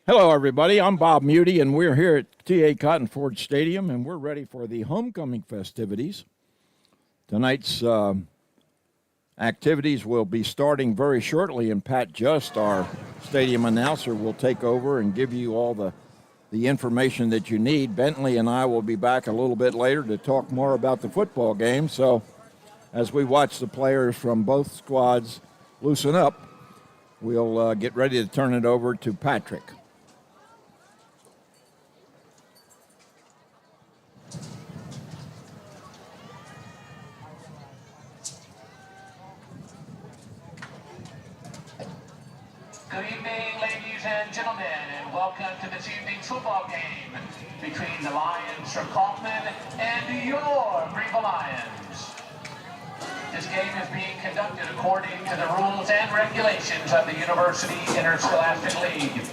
Hello, everybody. I'm Bob Muty, and we're here at T.A. Cotton Ford Stadium, and we're ready for the homecoming festivities. Tonight's activities will be starting very shortly, and Pat Just, our stadium announcer, will take over and give you all the information that you need. Bentley and I will be back a little bit later to talk more about the football game. So as we watch the players from both squads loosen up, we'll get ready to turn it over to Patrick. Good evening, ladies and gentlemen, and welcome to this evening's football game between the Lions from Kaufman and your Greenville Lions. This game is being conducted according to the rules and regulations of the University Interscholastic League.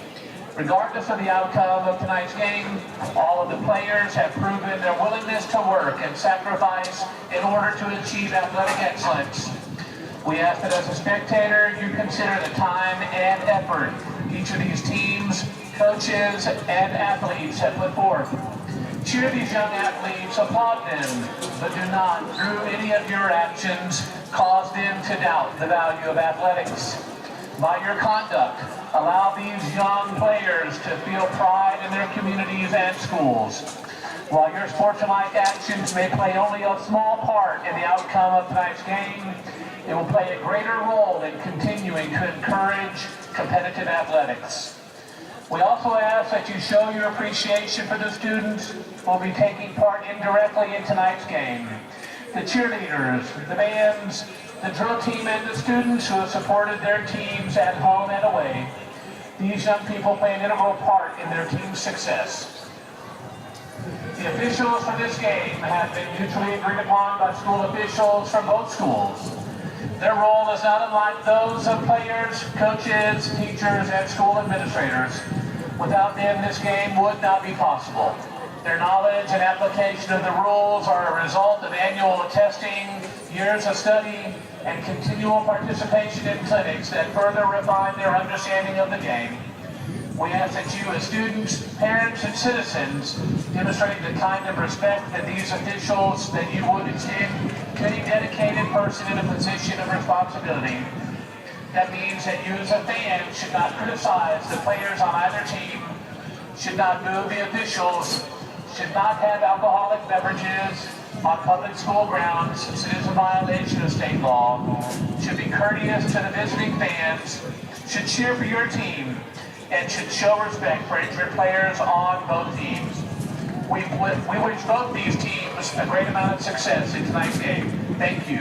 Regardless of the outcome of tonight's game, all of the players have proven their willingness to work and sacrifice in order to achieve athletic excellence. We ask that as a spectator, you consider the time and effort each of these teams, coaches, and athletes have put forth. Cheer these young athletes, applaud them, but do not, through any of your actions, cause them to doubt the value of athletics. By your conduct, allow these young players to feel pride in their communities and schools. While your sportsmanlike actions may play only a small part in the outcome of tonight's game, it will play a greater role in continuing to encourage competitive athletics. We also ask that you show your appreciation for the students who will be taking part indirectly in tonight's game. The cheerleaders, the bands, the drill team, and the students who have supported their teams at home and away. These young people play an integral part in their team's success. The officials for this game have been mutually agreed upon by school officials from both schools. Their role is not unlike those of players, coaches, teachers, and school administrators. Without them, this game would not be possible. Their knowledge and application of the rules are a result of annual testing, years of study, and continual participation in clinics that further refine their understanding of the game. We ask that you as students, parents, and citizens demonstrate the kind of respect that these officials that you would extend to any dedicated person in a position of responsibility. That means that you as a fan should not criticize the players on either team, should not move the officials, should not have alcoholic beverages on public school grounds since it is a violation of state law, should be courteous to the visiting fans, should cheer for your team, and should show respect for injured players on both teams. We wish both these teams a great amount of success in tonight's game. Thank you.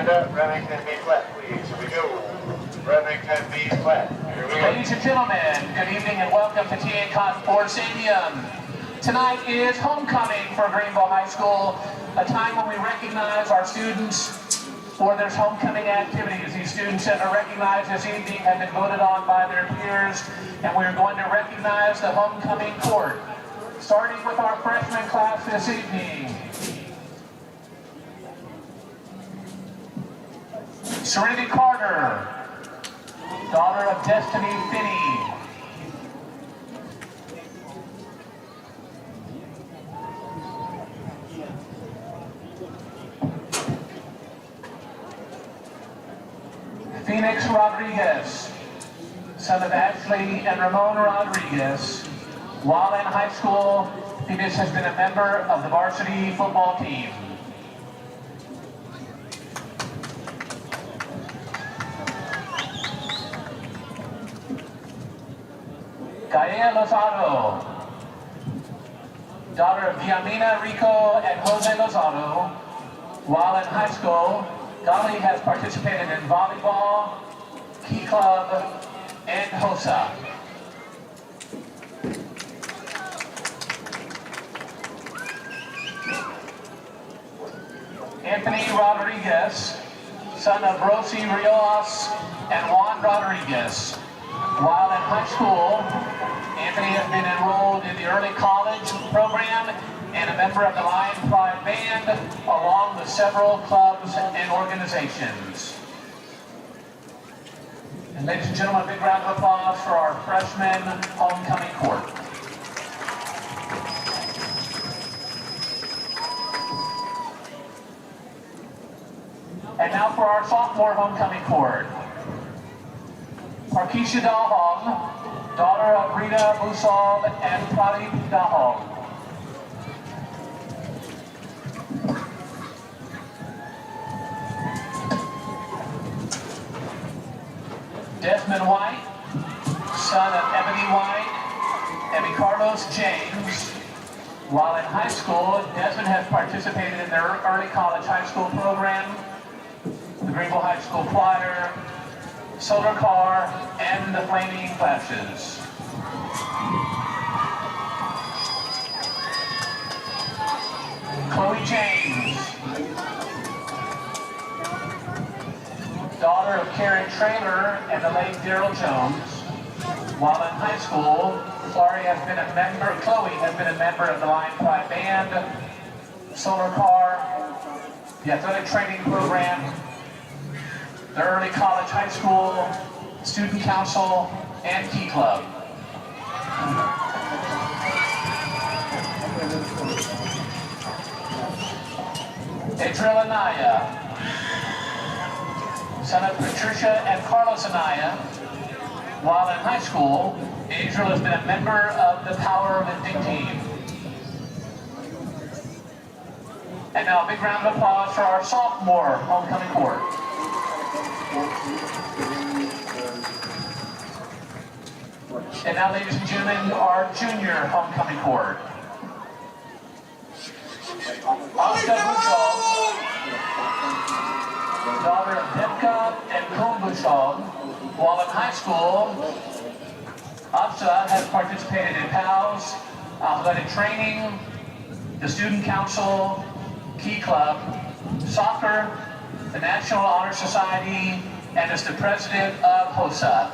stand up, Remington B flat, please. Here we go. Remington B flat. Here we go. Ladies and gentlemen, good evening and welcome to TA Cotton Ford Stadium. Tonight is homecoming for Greenville High School, a time when we recognize our students for their homecoming activities. These students that are recognized this evening have been voted on by their peers, and we're going to recognize the homecoming court. Starting with our freshman class this evening. Serenity Carter, daughter of Destiny Finney. Phoenix Rodriguez, son of Ashley and Ramon Rodriguez. While in high school, Phoenix has been a member of the varsity football team. Gaia Lozado, daughter of Diamina Rico and Jose Lozado. While in high school, Gali has participated in volleyball, key club, and HOSA. Anthony Rodriguez, son of Rosie Rios and Juan Rodriguez. While in high school, Anthony has been enrolled in the early college program and a member of the Lion Pride Band, along with several clubs and organizations. And ladies and gentlemen, a big round of applause for our freshman homecoming court. And now for our sophomore homecoming court. Parkeisha Dahong, daughter of Rita Busal and Pradeep Dahong. Desmond White, son of Ebony White, and Carlos James. While in high school, Desmond has participated in their early college high school program, the Greenville High School Choir, Solar Car, and the Flaming Flashes. Chloe James, daughter of Karen Traylor and the late Daryl Jones. While in high school, Chloe has been a member of the Lion Pride Band, Solar Car, the athletic training program, the early college high school, student council, and key club. Adriel Anaya, son of Patricia and Carlos Anaya. While in high school, Adriel has been a member of the Power Lifting team. And now a big round of applause for our sophomore homecoming court. And now, ladies and gentlemen, our junior homecoming court. Oscar Bushog, daughter of Debka and Kun Bushog. While in high school, Afsa has participated in PALS, athletic training, the student council, key club, soccer, the National Honor Society, and is the president of HOSA.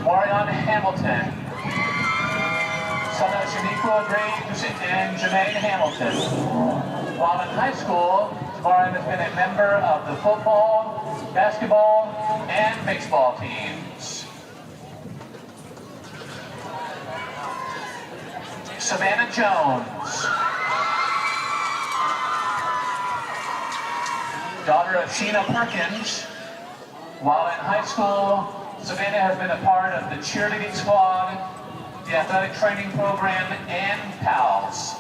Marion Hamilton, son of Shaniqua Graves and Jermaine Hamilton. While in high school, Marion has been a member of the football, basketball, and baseball teams. Savannah Jones, daughter of Sheena Perkins. While in high school, Savannah has been a part of the cheerleading squad, the athletic training program, and PALS.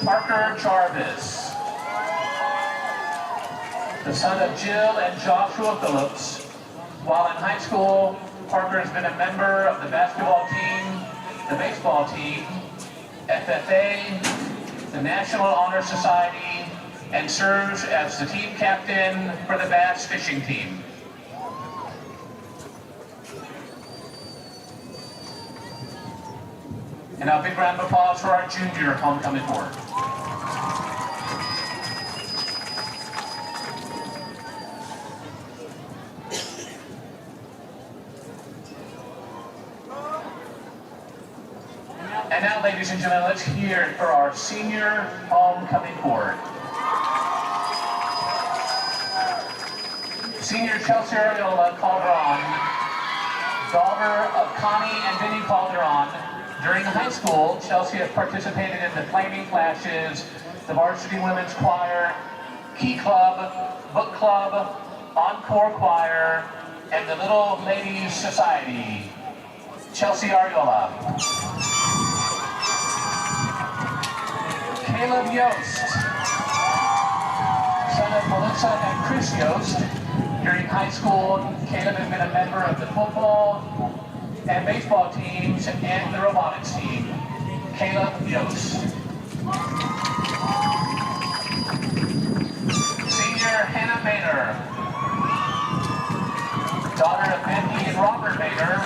Parker Jarvis, the son of Jill and Joshua Phillips. While in high school, Parker has been a member of the basketball team, the baseball team, FFA, the National Honor Society, and serves as the team captain for the bass fishing team. And now a big round of applause for our junior homecoming board. And now, ladies and gentlemen, let's hear it for our senior homecoming board. Senior Chelsea Ariola Calderon, daughter of Connie and Vinny Calderon. During high school, Chelsea has participated in the Flaming Flashes, the Varsity Women's Choir, Key Club, Book Club, Encore Choir, and the Little Ladies Society. Chelsea Ariola. Caleb Yost, son of Melissa and Chris Yost. During high school, Caleb has been a member of the football and baseball teams and the robotics team. Caleb Yost. Senior Hannah Maynor, daughter of Bentley and Robert Maynor.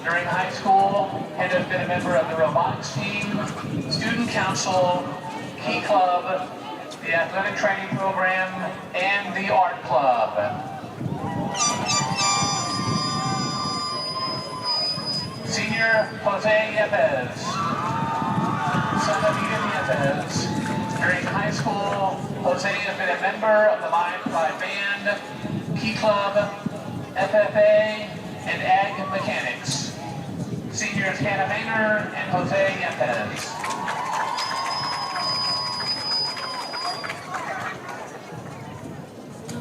During high school, Hannah has been a member of the robotics team, student council, Key Club, the athletic training program, and the art club. Senior Jose Yepes, son of Eden Yepes. During high school, Jose has been a member of the Lion Pride Band, Key Club, FFA, and Ag Mechanics. Seniors Hannah Maynor and Jose Yepes.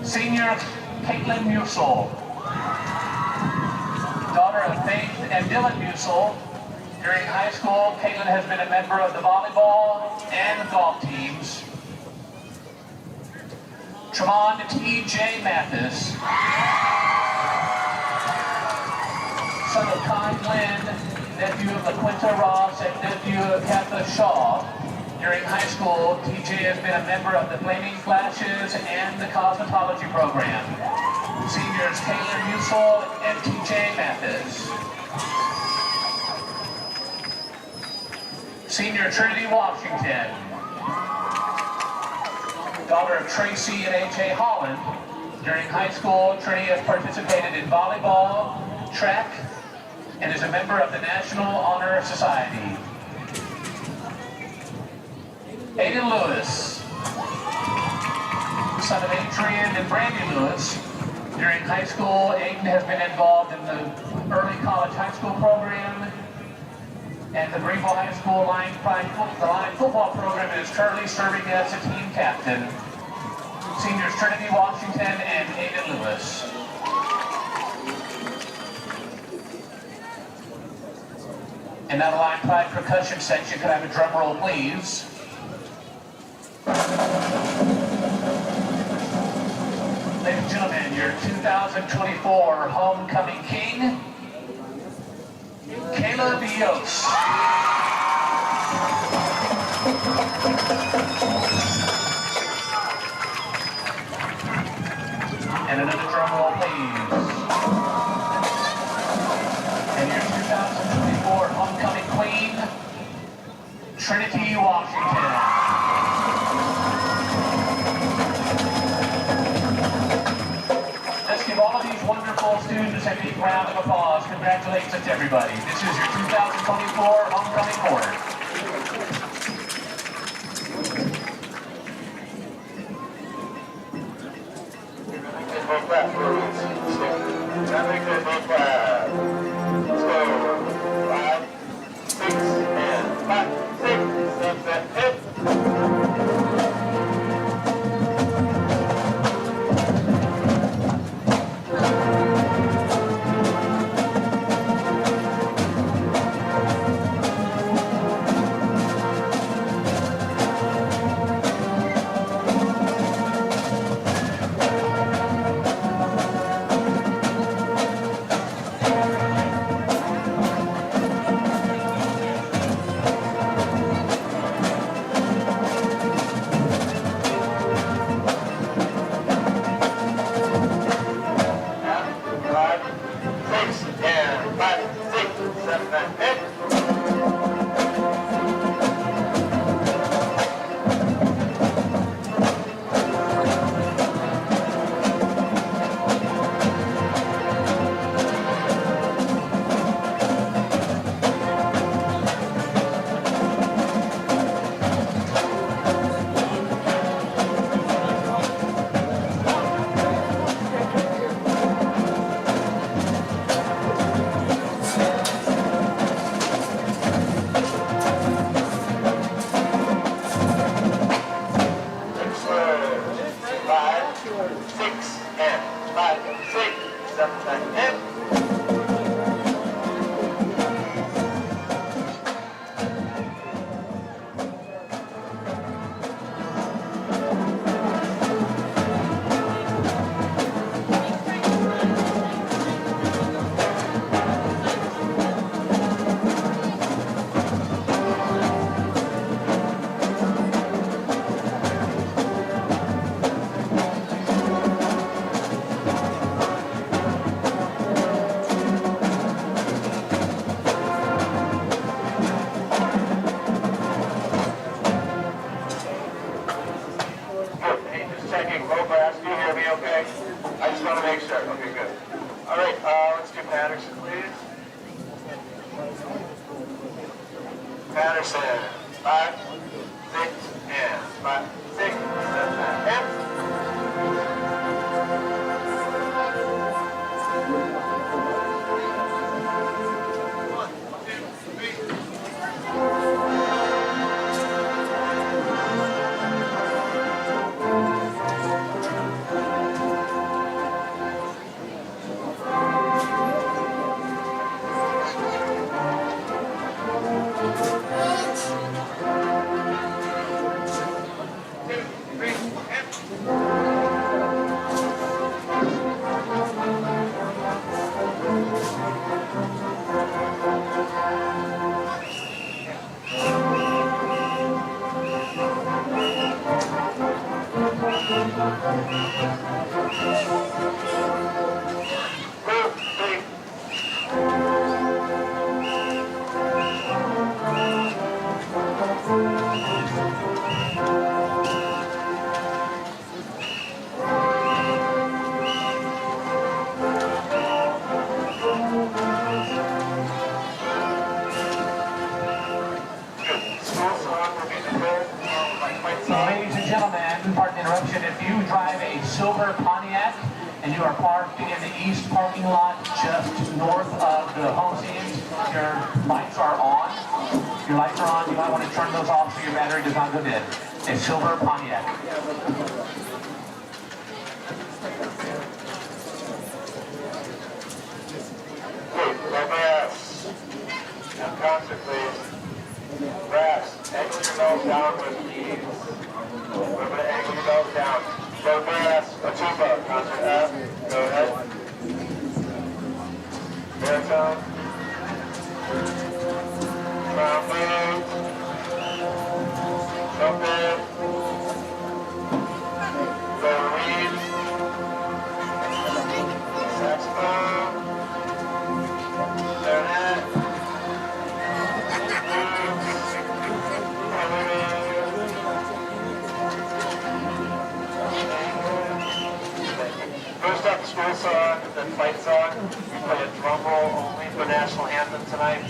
Senior Caitlin Musel, daughter of Faith and Dylan Musel. During high school, Caitlin has been a member of the volleyball and golf teams. Tremont T.J. Mathis, son of Kai Lynn, nephew of LaQuinta Ross and nephew of Katha Shaw. During high school, TJ has been a member of the Flaming Flashes and the cosmetology program. Seniors Taylor Musel and TJ Mathis. Senior Trinity Washington, daughter of Tracy and AJ Holland. During high school, Trinity has participated in volleyball, track, and is a member of the National Honor Society. Aiden Lewis, son of Adrian and Brandy Lewis. During high school, Aiden has been involved in the early college high school program and the Greenville High School Line football program, and is currently serving as a team captain. Seniors Trinity Washington and Aiden Lewis. And now the Line Pride percussion section, could I have a drum roll, please? Ladies and gentlemen, your 2024 Homecoming King, Caleb Yost. And another drum roll, please. And your 2024 Homecoming Queen, Trinity Washington. Give all of these wonderful students a big round of applause. Congratulations to everybody. This is your 2024 Homecoming Board. 5, 6, 7, and good. Hey, just checking. Low brass, do you hear me okay? I just want to make sure. Okay, good. All right, let's do Patterson, please. Patterson, 5, 6, and 5, 6, 7, and Ladies and gentlemen, pardon the interruption. If you drive a silver Pontiac and you are parked in the east parking lot just north of the home scenes, your lights are on. Your lights are on. You might want to turn those off so your battery does not go dead. A silver Pontiac. low brass. Now concert, please. Brass, angle your nose down with ease. Remember to angle your nose down. Low brass, a tuba, concert F. Go ahead. Baritone. Trombone. Trumpet. Low reed. Saxophone. Clarinet. First up, school song, then fight song. We play a drum roll only for national anthem tonight.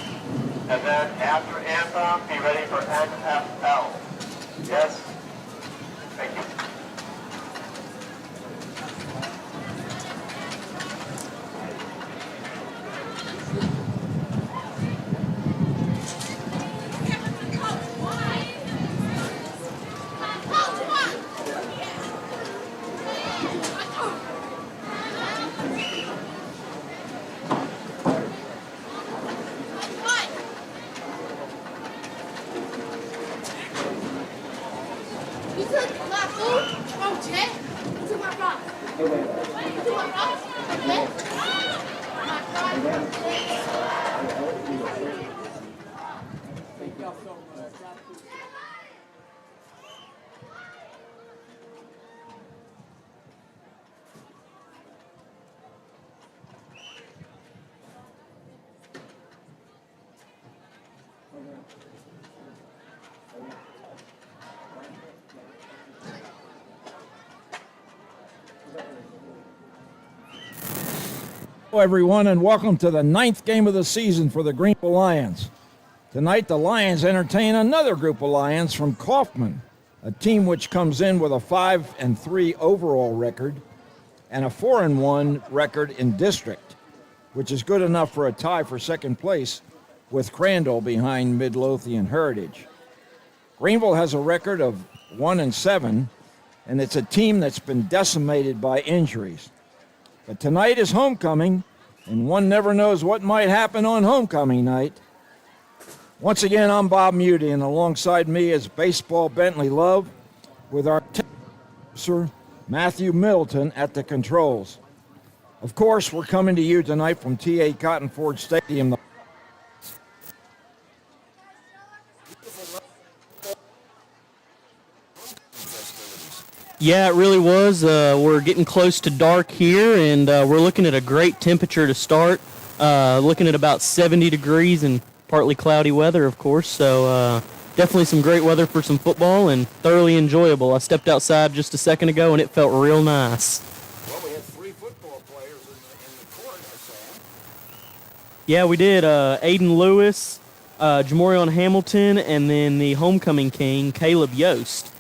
And then after anthem, be ready for NFL. Yes? Thank you. You took my food from Jet. You took my fries. You took my fries from Jet. My fries from Jet. Thank y'all so much. Hello, everyone, and welcome to the 9th game of the season for the Greenville Lions. Tonight, the Lions entertain another group of Lions from Kaufman, a team which comes in with a 5-3 overall record and a 4-1 record in district, which is good enough for a tie for second place with Crandall behind Midlothian Heritage. Greenville has a record of 1-7, and it's a team that's been decimated by injuries. But tonight is homecoming, and one never knows what might happen on homecoming night. Once again, I'm Bob Muty, and alongside me is Baseball Bentley Love with our officer, Matthew Middleton, at the controls. Of course, we're coming to you tonight from T.A. Cotton Ford Stadium. Yeah, it really was. We're getting close to dark here, and we're looking at a great temperature to start. Looking at about 70 degrees and partly cloudy weather, of course. So definitely some great weather for some football and thoroughly enjoyable. I stepped outside just a second ago, and it felt real nice. Well, we had 3 football players in the court, I saw. Yeah, we did. Aiden Lewis, Jamorion Hamilton, and then the homecoming king, Caleb Yost.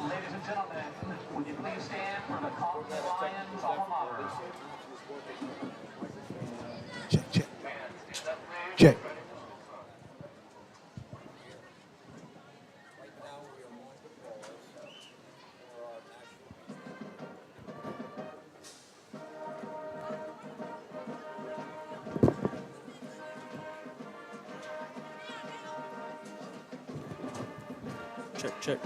Ladies and gentlemen, would you please stand for the Kaufman Lions alma mater? Check, check. Check. Check, check.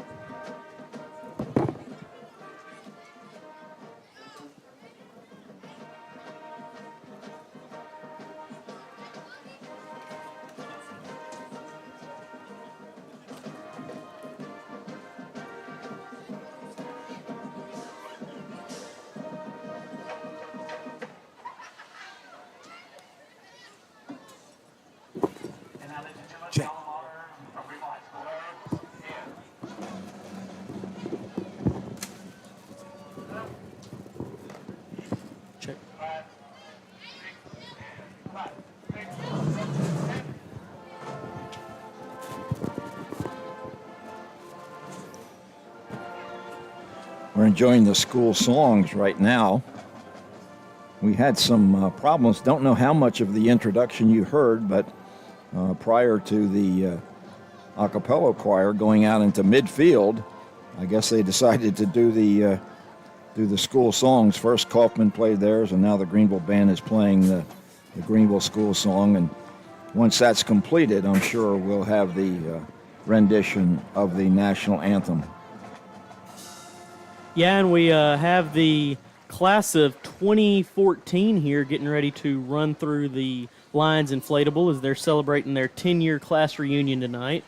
And now, ladies and gentlemen, Check. the alma mater from Greenville High School. Check. We're enjoying the school songs right now. We had some problems. Don't know how much of the introduction you heard, but prior to the a cappella choir going out into midfield, I guess they decided to do the school songs. First Kaufman played theirs, and now the Greenville band is playing the Greenville school song. And once that's completed, I'm sure we'll have the rendition of the national anthem. Yeah, and we have the class of 2014 here getting ready to run through the Lions Inflatable as they're celebrating their 10-year class reunion tonight.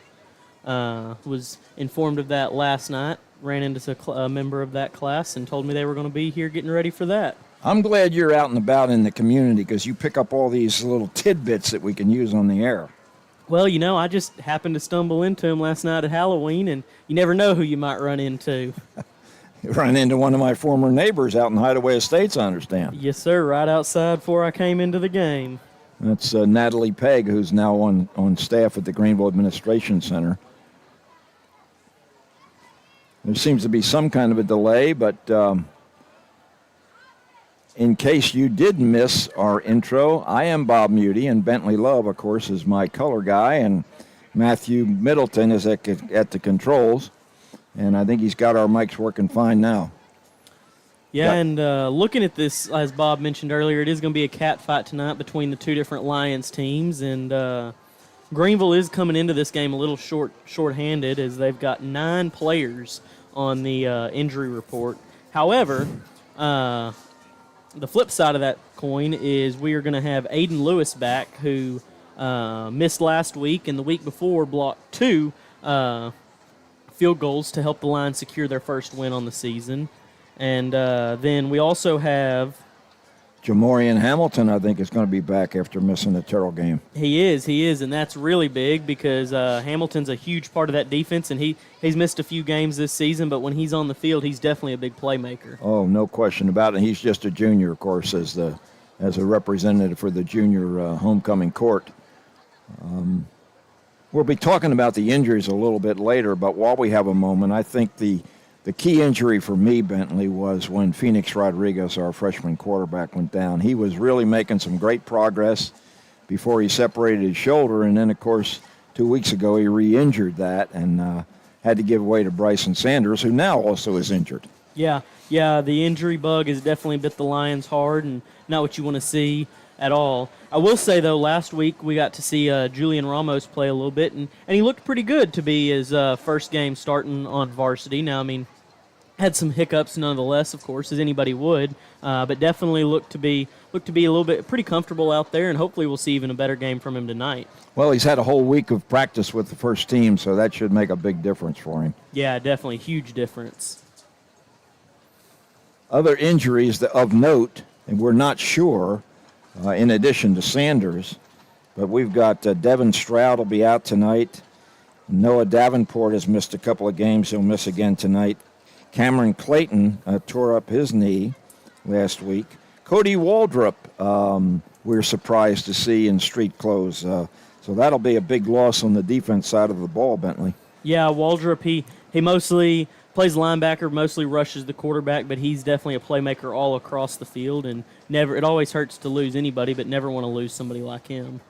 Was informed of that last night, ran into a member of that class and told me they were going to be here getting ready for that. I'm glad you're out and about in the community because you pick up all these little tidbits that we can use on the air. Well, you know, I just happened to stumble into them last night at Halloween, and you never know who you might run into. You run into one of my former neighbors out in Hideaway Estates, I understand. Yes, sir, right outside before I came into the game. That's Natalie Pegg, who's now on staff at the Greenville Administration Center. There seems to be some kind of a delay, but in case you did miss our intro, I am Bob Muty, and Bentley Love, of course, is my color guy, and Matthew Middleton is at the controls, and I think he's got our mics working fine now. Yeah, and looking at this, as Bob mentioned earlier, it is going to be a cat fight tonight between the two different Lions teams, and Greenville is coming into this game a little short-handed as they've got 9 players on the injury report. However, the flip side of that coin is we are going to have Aiden Lewis back, who missed last week, and the week before blocked 2 field goals to help the Lions secure their first win on the season. And then we also have Jamorian Hamilton, I think, is going to be back after missing the Terrell game. He is, and that's really big because Hamilton's a huge part of that defense, and he's missed a few games this season, but when he's on the field, he's definitely a big playmaker. Oh, no question about it. He's just a junior, of course, as a representative for the junior homecoming court. We'll be talking about the injuries a little bit later, but while we have a moment, I think the key injury for me, Bentley, was when Phoenix Rodriguez, our freshman quarterback, went down. He was really making some great progress before he separated his shoulder, and then, of course, 2 weeks ago he re-injured that and had to give way to Bryson Sanders, who now also is injured. Yeah, the injury bug has definitely bit the Lions hard, and not what you want to see at all. I will say, though, last week we got to see Julian Ramos play a little bit, and he looked pretty good to be his first game starting on varsity. Now, I mean, had some hiccups nonetheless, of course, as anybody would, but definitely looked to be a little bit pretty comfortable out there, and hopefully we'll see even a better game from him tonight. Well, he's had a whole week of practice with the first team, so that should make a big difference for him. Yeah, definitely, huge difference. Other injuries of note, and we're not sure, in addition to Sanders, but we've got Devin Stroud will be out tonight. Noah Davenport has missed a couple of games. He'll miss again tonight. Cameron Clayton tore up his knee last week. Cody Waldrop, we're surprised to see in street clothes. So that'll be a big loss on the defense side of the ball, Bentley. Yeah, Waldrop, he mostly plays linebacker, mostly rushes the quarterback, but he's definitely a playmaker all across the field, and it always hurts to lose anybody, but never want to lose somebody like him.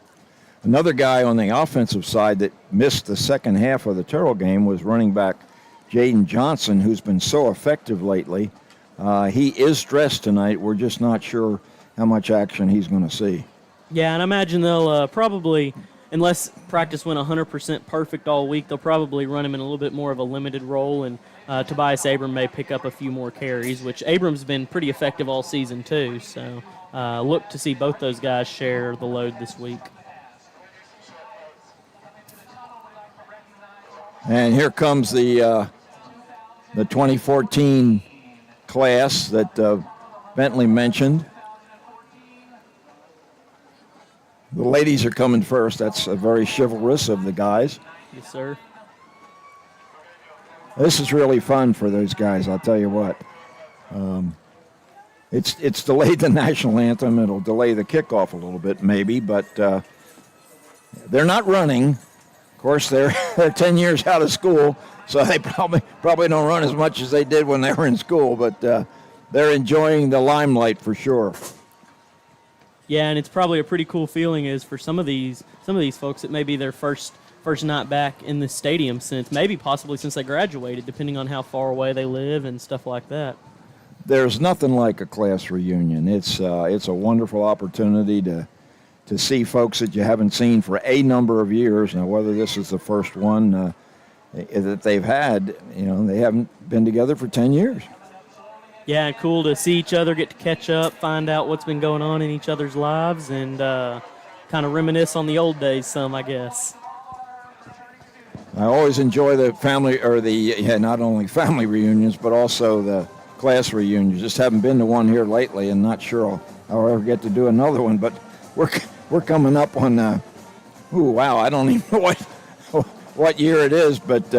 Another guy on the offensive side that missed the second half of the Terrell game was running back Jaden Johnson, who's been so effective lately. He is dressed tonight. We're just not sure how much action he's going to see. Yeah, and I imagine they'll probably, unless practice went 100% perfect all week, they'll probably run him in a little bit more of a limited role, and Tobias Abram may pick up a few more carries, which Abram's been pretty effective all season too. So look to see both those guys share the load this week. And here comes the 2014 class that Bentley mentioned. The ladies are coming first. That's very chivalrous of the guys. Yes, sir. This is really fun for those guys, I'll tell you what. It's delayed the national anthem. It'll delay the kickoff a little bit maybe, but they're not running. Of course, they're 10 years out of school, so they probably don't run as much as they did when they were in school, but they're enjoying the limelight for sure. Yeah, and it's probably a pretty cool feeling is for some of these folks, it may be their first night back in the stadium since possibly since they graduated, depending on how far away they live and stuff like that. There's nothing like a class reunion. It's a wonderful opportunity to see folks that you haven't seen for a number of years. Now, whether this is the first one that they've had, they haven't been together for 10 years. Yeah, cool to see each other, get to catch up, find out what's been going on in each other's lives, and kind of reminisce on the old days some, I guess. I always enjoy the family, or not only family reunions, but also the class reunions. Just haven't been to one here lately, and not sure I'll ever get to do another one. But we're coming up on, I don't even know what year it is, but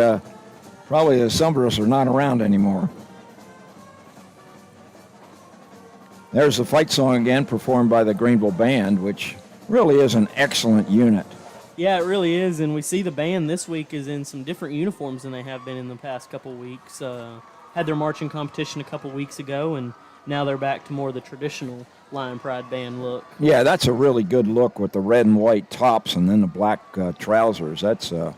probably some of us are not around anymore. There's the fight song again, performed by the Greenville Band, which really is an excellent unit. Yeah, it really is, and we see the band this week is in some different uniforms than they have been in the past couple weeks. Had their marching competition a couple weeks ago, and now they're back to more the traditional Lion Pride band look. Yeah, that's a really good look with the red and white tops and then the black trousers. That's a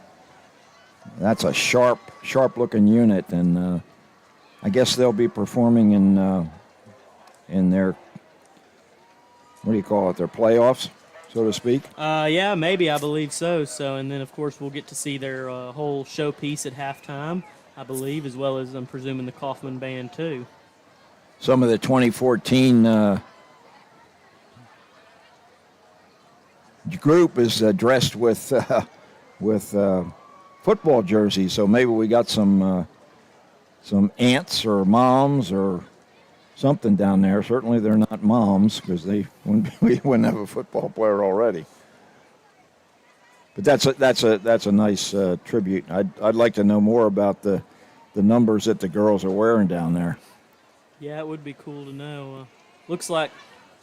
sharp-looking unit, and I guess they'll be performing in their, what do you call it, their playoffs, so to speak? Yeah, maybe, I believe so. And then, of course, we'll get to see their whole showpiece at halftime, I believe, as well as, I'm presuming, the Kaufman Band, too. Some of the 2014 group is dressed with football jerseys, so maybe we got some aunts or moms or something down there. Certainly they're not moms because we wouldn't have a football player already. But that's a nice tribute. I'd like to know more about the numbers that the girls are wearing down there. Yeah, it would be cool to know. Looks like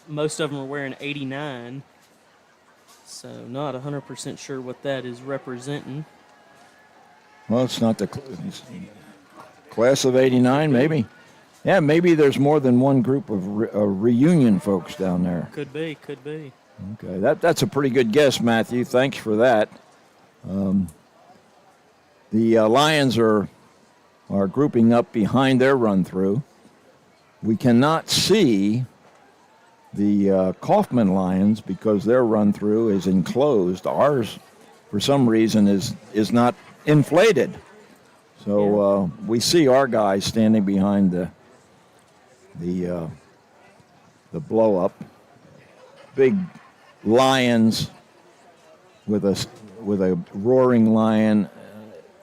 most of them are wearing 89, so not 100% sure what that is representing. Well, it's not the class of 89, maybe. Yeah, maybe there's more than one group of reunion folks down there. Could be. Okay, that's a pretty good guess, Matthew. Thanks for that. The Lions are grouping up behind their run-through. We cannot see the Kaufman Lions because their run-through is enclosed. Ours, for some reason, is not inflated. So we see our guys standing behind the blow-up. Big lions with a roaring lion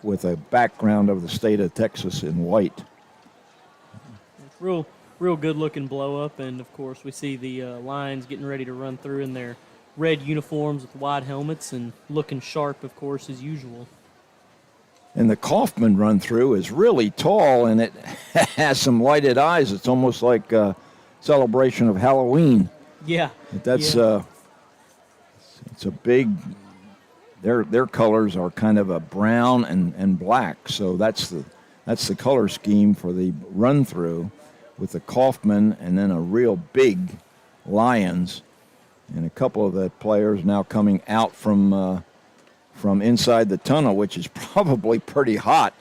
with a background of the state of Texas in white. Real good looking blow up, and of course we see the Lions getting ready to run through in their red uniforms with wide helmets and looking sharp, of course, as usual. And the Kaufman run through is really tall, and it has some lighted eyes. It's almost like a celebration of Halloween. Yeah. It's a big. Their colors are kind of a brown and black, so that's the color scheme for the run through, with the Kaufman and then a real big Lions, and a couple of the players now coming out from inside the tunnel, which is probably pretty hot.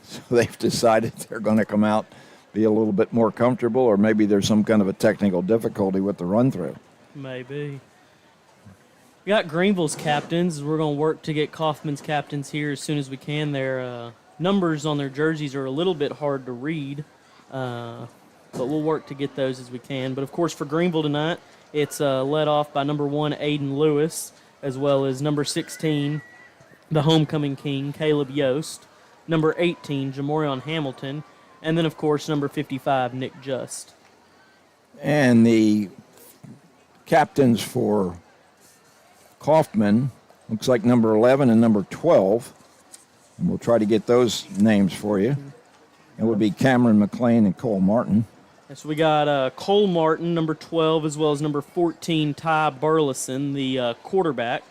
So they've decided they're going to come out, be a little bit more comfortable, or maybe there's some kind of a technical difficulty with the run through. Maybe. We got Greenville's captains. We're going to work to get Kaufman's captains here as soon as we can. Their numbers on their jerseys are a little bit hard to read, but we'll work to get those as we can. But, of course, for Greenville tonight, it's led off by number 1, Aiden Lewis, as well as number 16, the homecoming king, Caleb Yost, number 18, Jamorion Hamilton, and then, of course, number 55, Nick Just. And the captains for Kaufman, looks like number 11 and number 12. And we'll try to get those names for you. It would be Cameron McLean and Cole Martin. So we got Cole Martin, number 12, as well as number 14, Ty Burleson, the quarterback.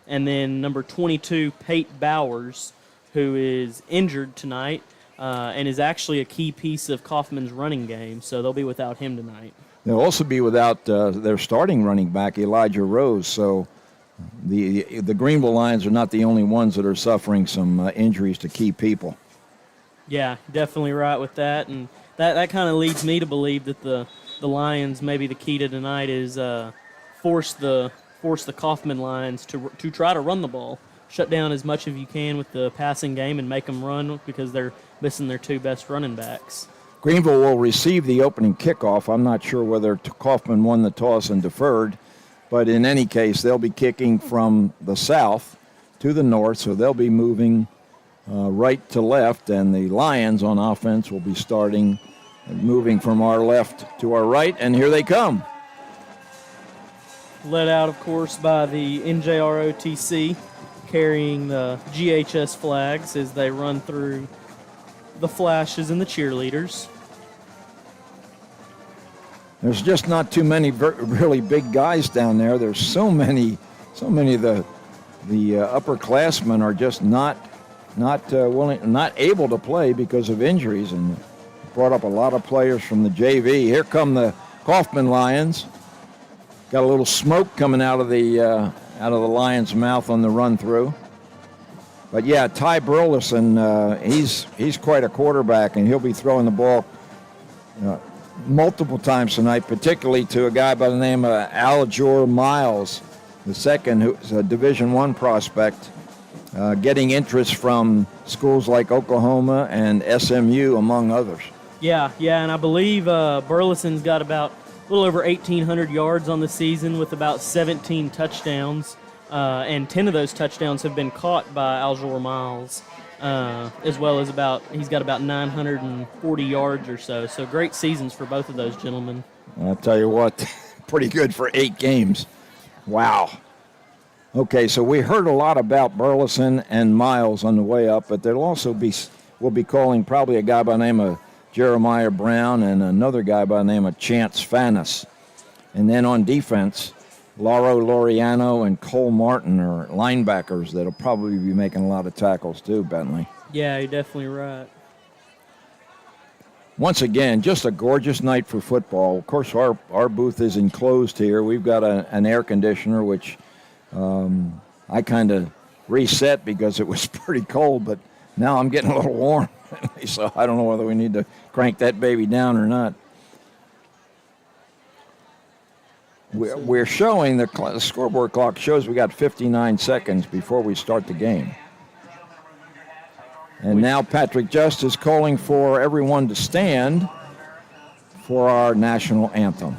And then number 22, Pate Bowers, who is injured tonight and is actually a key piece of Kaufman's running game. So they'll be without him tonight. They'll also be without their starting running back, Elijah Rose. So the Greenville Lions are not the only ones that are suffering some injuries to key people. Yeah, definitely right with that. And that kind of leads me to believe that the Lions, maybe the key to tonight is force the Kaufman Lions to try to run the ball. Shut down as much as you can with the passing game and make them run because they're missing their two best running backs. Greenville will receive the opening kickoff. I'm not sure whether Kaufman won the toss and deferred, but in any case, they'll be kicking from the south to the north, so they'll be moving right to left, and the Lions on offense will be starting and moving from our left to our right, and here they come. Led out, of course, by the NJROTC, carrying the GHS flags as they run through the flashes and the cheerleaders. There's just not too many really big guys down there. There's so many of the upperclassmen are just not able to play because of injuries, and brought up a lot of players from the JV. Here come the Kaufman Lions. Got a little smoke coming out of the Lions' mouth on the run through. But yeah, Ty Burleson, he's quite a quarterback, and he'll be throwing the ball multiple times tonight, particularly to a guy by the name of Aljor Miles, the second, who's a Division I prospect, getting interest from schools like Oklahoma and SMU, among others. Yeah, and I believe Burleson's got about a little over 1,800 yards on the season with about 17 touchdowns. and 10 of those touchdowns have been caught by Aljor Miles, as well as he's got about 940 yards or so. So great seasons for both of those gentlemen. I'll tell you what, pretty good for 8 games. Wow. Okay, so we heard a lot about Burleson and Miles on the way up, but we'll be calling probably a guy by the name of Jeremiah Brown and another guy by the name of Chance Fanis. And then on defense, Lauro Loriano and Cole Martin are linebackers that'll probably be making a lot of tackles too, Bentley. Yeah, you're definitely right. Once again, just a gorgeous night for football. Of course, our booth is enclosed here. We've got an air conditioner, which I kind of reset because it was pretty cold, but now I'm getting a little warm. So I don't know whether we need to crank that baby down or not. We're showing the scoreboard clock shows we got 59 seconds before we start the game. And now Patrick Just is calling for everyone to stand for our national anthem.